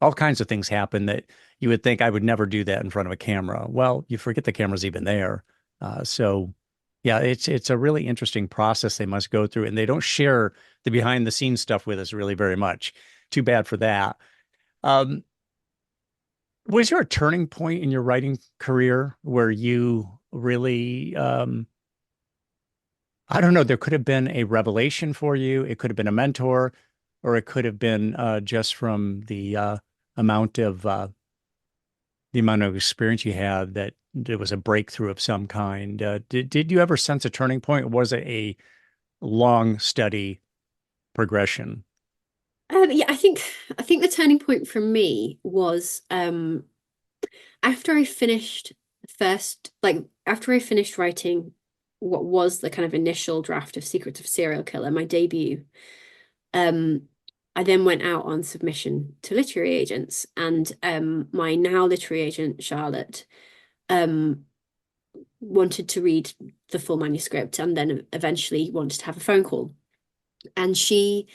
all kinds of things happen that you would think I would never do that in front of a camera. Well, you forget the camera's even there. So yeah, it's a really interesting process they must go through, and they don't share the behind the scenes stuff with us really very much. Too bad for that. Um, was there a turning point in your writing career where you really, I don't know, there could have been a revelation for you. It could have been a mentor, or it could have been just from the amount of experience you had that there was a breakthrough of some kind. Did you ever sense a turning point, or was it a long, steady progression? Yeah, I think the turning point for me was after I finished after I finished writing what was the kind of initial draft of Secrets of Serial Killer, my debut. um I then went out on submission to literary agents, and my now literary agent Charlotte um wanted to read the full manuscript, and then eventually wanted to have a phone call. And she,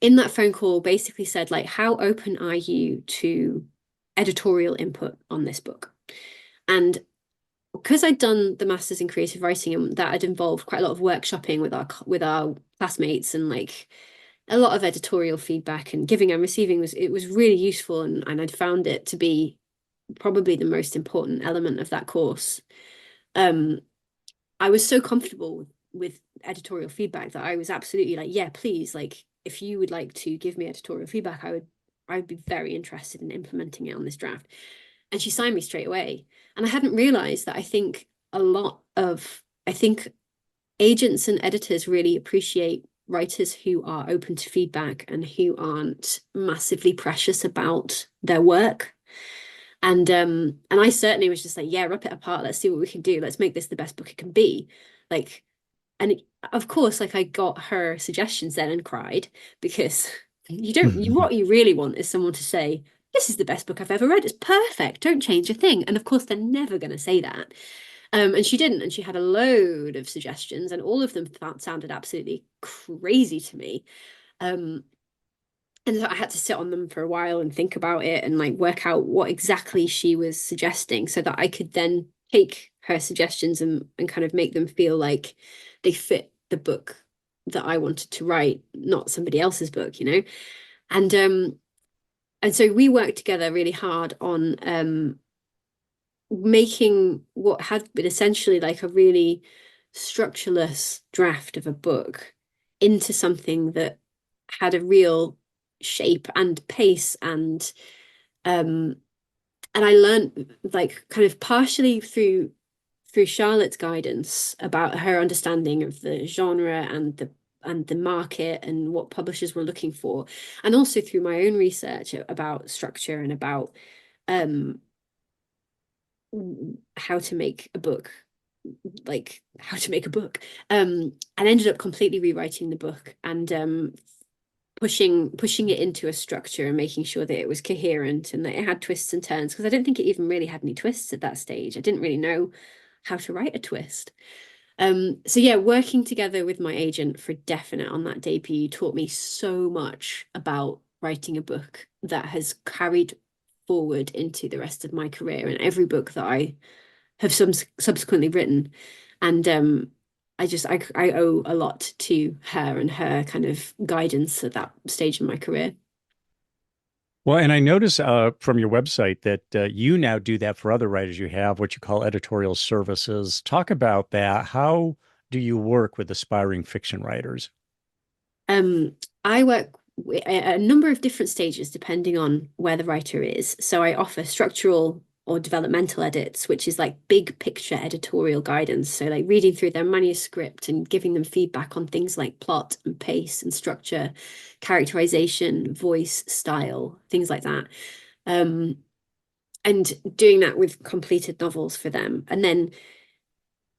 in that phone call, basically said, like, how open are you to editorial input on this book? And because I'd done the master's in creative writing, and that had involved quite a lot of workshopping with our classmates, and like a lot of editorial feedback and giving and receiving, it was really useful, and I'd found it to be probably the most important element of that course. um I was so comfortable with editorial feedback that I was absolutely like, yeah, please, like if you would like to give me editorial feedback, I would be very interested in implementing it on this draft. And she signed me straight away. And I hadn't realized that I think a lot of, I think agents and editors really appreciate writers who are open to feedback and who aren't massively precious about their work. And I certainly was just like, yeah, rip it apart. Let's see what we can do. Let's make this the best book it can be. Like, and of course, like I got her suggestions then and cried, because what you really want is someone to say, this is the best book I've ever read. It's perfect. Don't change a thing. And of course, they're never going to say that. And she didn't. And she had a load of suggestions, and all of them sounded absolutely crazy to me. And so I had to sit on them for a while and think about it and like work out what exactly she was suggesting, so that I could then take her suggestions and kind of make them feel like they fit the book that I wanted to write, not somebody else's book, you know? And so we worked together really hard on making what had been essentially like a really structureless draft of a book into something that had a real shape and pace. And I learned, like, kind of partially through Charlotte's guidance about her understanding of the genre and the market and what publishers were looking for, and also through my own research about structure and about how to make a book, and ended up completely rewriting the book and pushing it into a structure and making sure that it was coherent and that it had twists and turns, because I didn't think it even really had any twists at that stage. I didn't really know how to write a twist. So yeah, working together with my agent for definite on that debut taught me so much about writing a book that has carried forward into the rest of my career and every book that I have subsequently written. And I owe a lot to her and her kind of guidance at that stage in my career. Well, and I notice from your website that you now do that for other writers. You have what you call editorial services. Talk about that. How do you work with aspiring fiction writers? I work at a number of different stages depending on where the writer is. So I offer structural or developmental edits, which is like big picture editorial guidance. So like reading through their manuscript and giving them feedback on things like plot and pace and structure, characterization, voice, style, things like that. And doing that with completed novels for them. And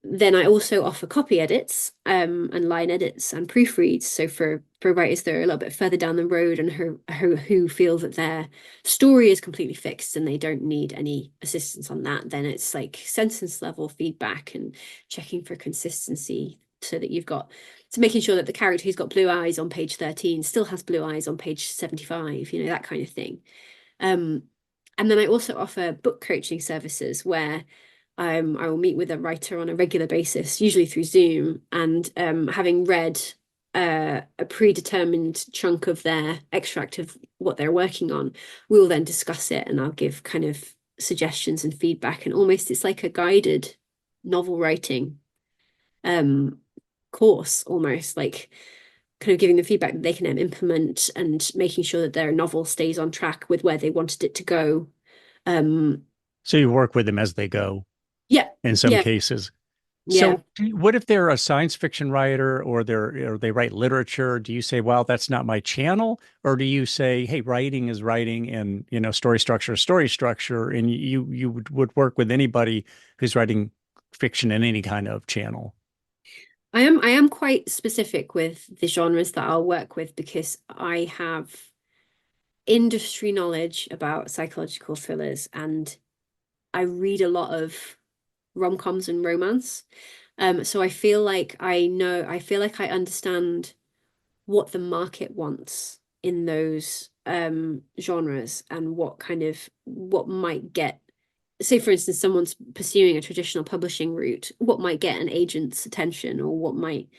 then I also offer copy edits and line edits and proofreads. So for writers that are a little bit further down the road and who feel that their story is completely fixed and they don't need any assistance on that, then it's like sentence level feedback and checking for consistency, so that you've got to making sure that the character who's got blue eyes on page 13 still has blue eyes on page 75, you know, that kind of thing. And then I also offer book coaching services where I will meet with a writer on a regular basis, usually through Zoom, and having read a predetermined chunk of their extract of what they're working on, we will then discuss it and I'll give kind of suggestions and feedback. And almost it's like a guided novel writing course, almost like kind of giving them feedback that they can implement and making sure that their novel stays on track with where they wanted it to go. So you work with them as they go. Yeah. In some cases. Yeah. So what if they're a science fiction writer or they write literature? Do you say, well, that's not my channel? Or do you say, hey, writing is writing and, you know, story structure is story structure, and you would work with anybody who's writing fiction in any kind of channel? I am quite specific with the genres that I'll work with, because I have industry knowledge about psychological thrillers and I read a lot of rom-coms and romance. So I feel like I understand what the market wants in those genres and what might get, say for instance, someone's pursuing a traditional publishing route, what might get an agent's attention or what might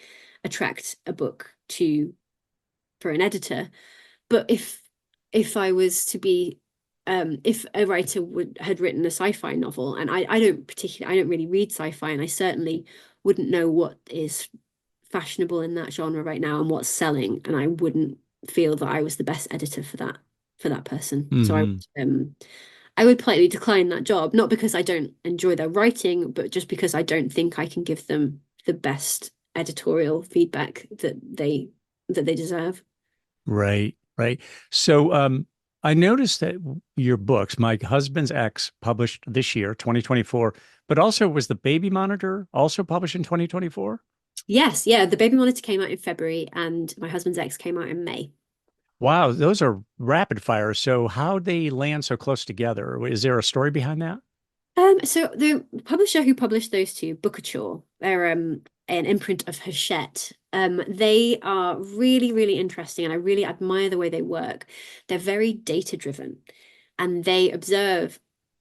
attract a book for an editor. But if I was to be if a writer had written a sci-fi novel, and I don't really read sci-fi, and I certainly wouldn't know what is fashionable in that genre right now and what's selling, and I wouldn't feel that I was the best editor for that person. So I would politely decline that job, not because I don't enjoy their writing, but just because I don't think I can give them the best editorial feedback that they deserve. Right, right. So I noticed that your books, My Husband's Ex, published this year, 2024, but also was The Baby Monitor also published in 2024? Yes, yeah, The Baby Monitor came out in February and My Husband's Ex came out in May. Wow, those are rapid fire. So how they land so close together? Is there a story behind that? So the publisher who published those two, Bookerchaw, they're an imprint of Hachette. They are really, really interesting, and I really admire the way they work. They're very data driven, and they observe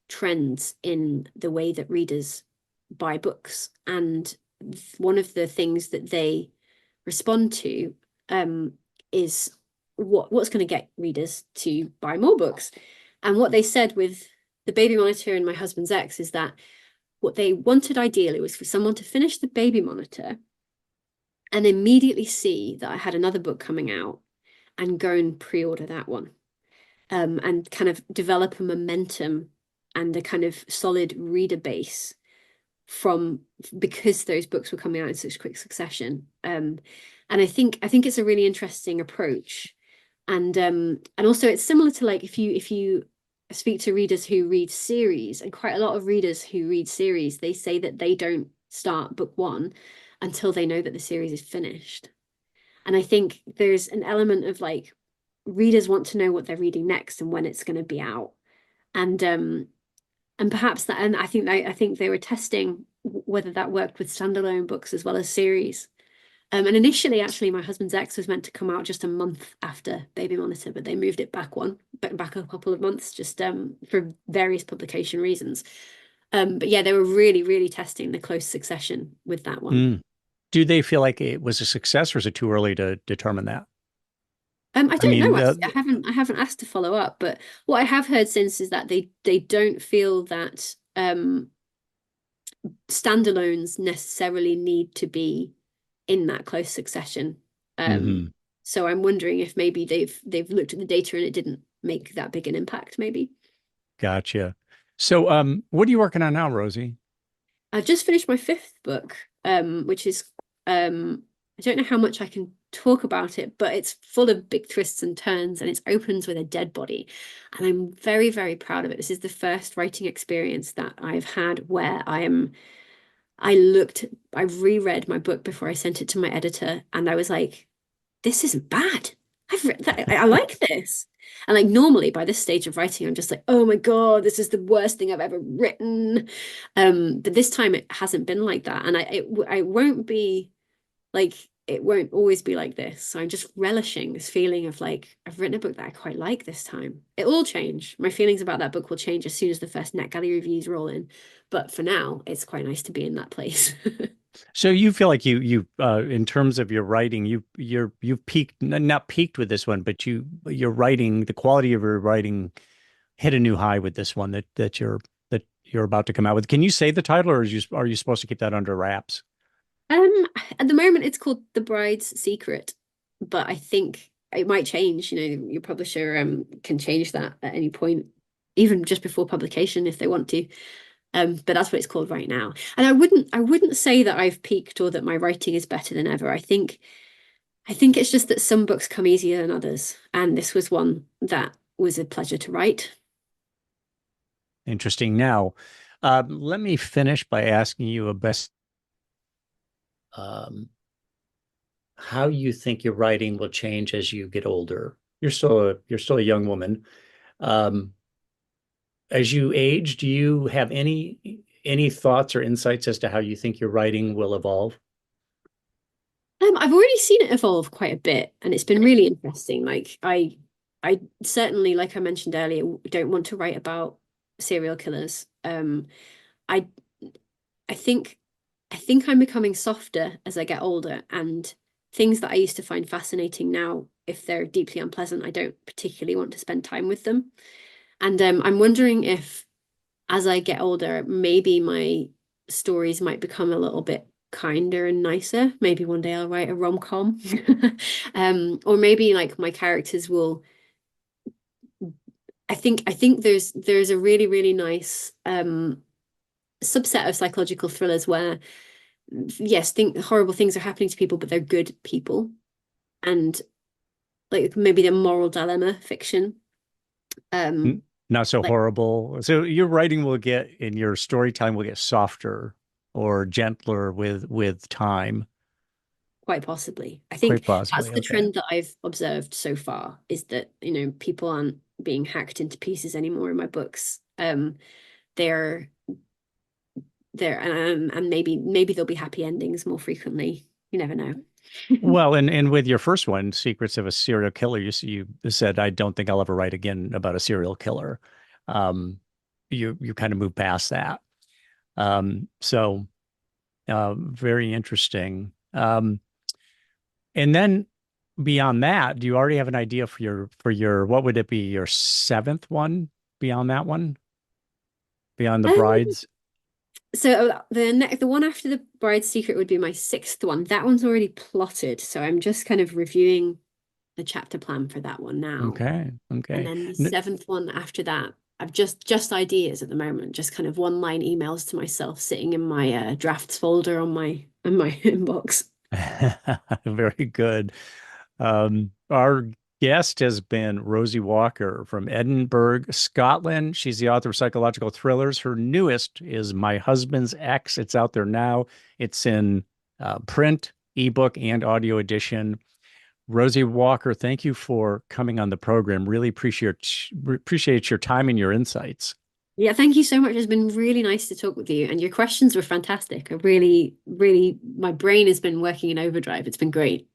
trends in the way that readers buy books. And one of the things that they respond to is what's going to get readers to buy more books. And what they said with The Baby Monitor and My Husband's Ex is that what they wanted ideally was for someone to finish The Baby Monitor and immediately see that I had another book coming out and go and pre-order that one, and kind of develop a momentum and a kind of solid reader base from because those books were coming out in such quick succession. And I think it's a really interesting approach. And also it's similar to like if you speak to readers who read series, and quite a lot of readers who read series, they say that they don't start book one until they know that the series is finished. And I think there's an element of like readers want to know what they're reading next and when it's going to be out. And perhaps that, and I think they were testing whether that worked with standalone books as well as series. And initially, actually, My Husband's Ex was meant to come out just a month after Baby Monitor, but they moved it back a couple of months, just for various publication reasons. But yeah, they were really, really testing the close succession with that one. Mm. Do they feel like it was a success, or is it too early to determine that? I I don't mean, know, actually. I haven't asked to follow up, but what I have heard since is that they don't feel that standalones necessarily need to be in that close succession. mhm. So I'm wondering if maybe they've looked at the data and it didn't make that big an impact, maybe. Gotcha. So, what are you working on now, Rosie? I just finished my fifth book, which is I don't know how much I can talk about it, but it's full of big twists and turns, and it opens with a dead body. And I'm very, very proud of it. This is the first writing experience that I've had where I reread my book before I sent it to my editor, and I was like, this isn't bad. I like this. And like normally by this stage of writing, I'm just like, oh my God, this is the worst thing I've ever written. But this time it hasn't been like that. And I won't be like, it won't always be like this. So I'm just relishing this feeling of like, I've written a book that I quite like this time. It will change. My feelings about that book will change as soon as the first NetGalley reviews roll in. But for now, it's quite nice to be in that place. So you feel like you in terms of your writing, you've peaked, not peaked with this one, but your writing, the quality of your writing hit a new high with this one that you're about to come out with. Can you say the title, or are you supposed to keep that under wraps? At the moment it's called The Bride's Secret, but I think it might change. You know, your publisher can change that at any point, even just before publication if they want to. But that's what it's called right now. And I wouldn't say that I've peaked or that my writing is better than ever. I think it's just that some books come easier than others, and this was one that was a pleasure to write. Interesting. Now, let me finish by asking you um, how you think your writing will change as you get older. You're still a young woman. Um, as you age, do you have any thoughts or insights as to how you think your writing will evolve? I've already seen it evolve quite a bit, and it's been really interesting. Like I certainly, like I mentioned earlier, don't want to write about serial killers. I I think I think I'm becoming softer as I get older, and things that I used to find fascinating now, if they're deeply unpleasant, I don't particularly want to spend time with them. And I'm wondering if, as I get older, maybe my stories might become a little bit kinder and nicer. Maybe one day I'll write a rom-com. Or maybe like my characters will I think there's a really, really nice subset of psychological thrillers where, yes, think horrible things are happening to people, but they're good people, and like maybe the moral dilemma fiction. Not so Like horrible. So your writing will get, in your storytelling will get softer or gentler with time. quite possibly. I Quite think that's possibly. the Okay. trend that I've observed so far, is that, people aren't being hacked into pieces anymore in my books. They're and maybe there'll be happy endings more frequently. You never know. Well, and with your first one, Secrets of a Serial Killer, you said, I don't think I'll ever write again about a serial killer. You kind of move past that. So very interesting. And then beyond that, do you already have an idea for your what would it be, your seventh one beyond that one? Beyond the Um, brides? so the one after the Bride's Secret would be my sixth one. That one's already plotted, so I'm just kind of reviewing the chapter plan for that one now. Okay. And Okay. then the seventh one after that, I've just ideas at the moment, just kind of one-line emails to myself sitting in my drafts folder on my inbox. Very good. Our guest has been Rosie Walker from Edinburgh, Scotland. She's the author of psychological thrillers. Her newest is My Husband's Ex. It's out there now. It's in print, ebook, and audio edition. Rosie Walker, thank you for coming on the program. Really appreciate your time and your insights. Yeah, thank you so much. It's been really nice to talk with you, and your questions were fantastic. I really, really, my brain has been working in overdrive. It's been great.